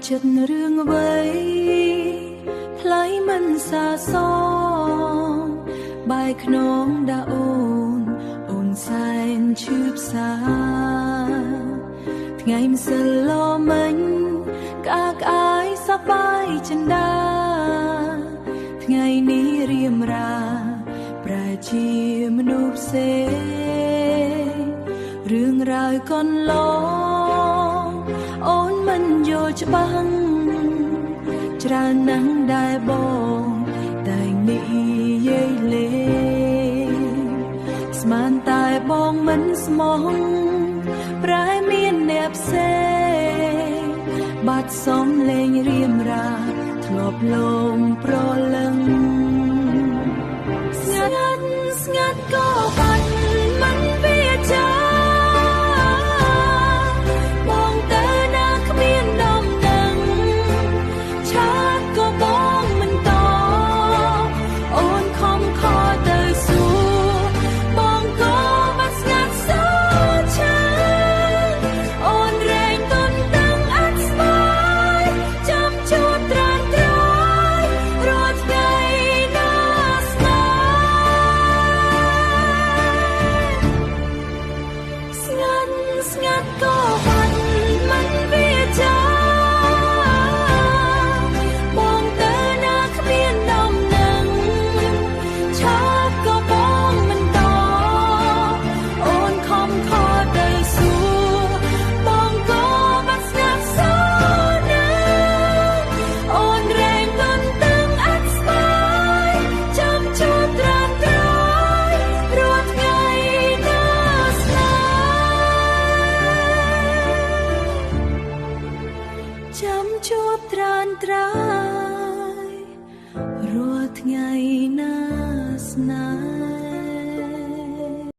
ចិត្តរឿងអ្វីថ្លៃមិនសាសងបាយខ្នងដាអូនអូនសែនឈឺផ្សាថ្ងៃម្សិលឡមិញក្អាកអាយសប្បាយចិន្តាថ្ងៃនេះរៀមរាប្រែជាមនុស្សផ្សេងរឿងរ៉ាវកន្លងអូនមិនយល់ច្បាស់ច្រើនណាស់ដែលបងតែនិយាយលេងស្មានតែបងមិនស្មោះប្រែមានអ្នកផ្សេងបាត់សំលេងរៀមរាធ្លាប់លងប្រលឹងស្ងាត់ស្ងាត់ក៏បាត់មិនវាចាបងទៅណាគ្មានដំណឹងឆាតក៏បងមិនតអូនខំខលទៅសួរបងក៏បាត់ស្ងាត់សោឆាអូនរែងទុនតាំងអត់ស្វាយចាំជួបត្រានត្រយរាល់ថ្ងៃណាស្នេហ៍ស្ងាត់ស្ងាត់ក៏បាត់មិនវាចាបងទៅណាគ្មានដំណឹងឆាតក៏បងមិនតអូនខំខលទៅសួរបងក៏បាត់ស្ងាត់សោណាអូនរែងទុនតាំងអត់ស្វាយចាំជួបត្រានត្រយរាល់ថ្ងៃណាស្នេហ៍ចាំជួបត្រានត្រយរាល់ថ្ងៃណាស្នេហ៍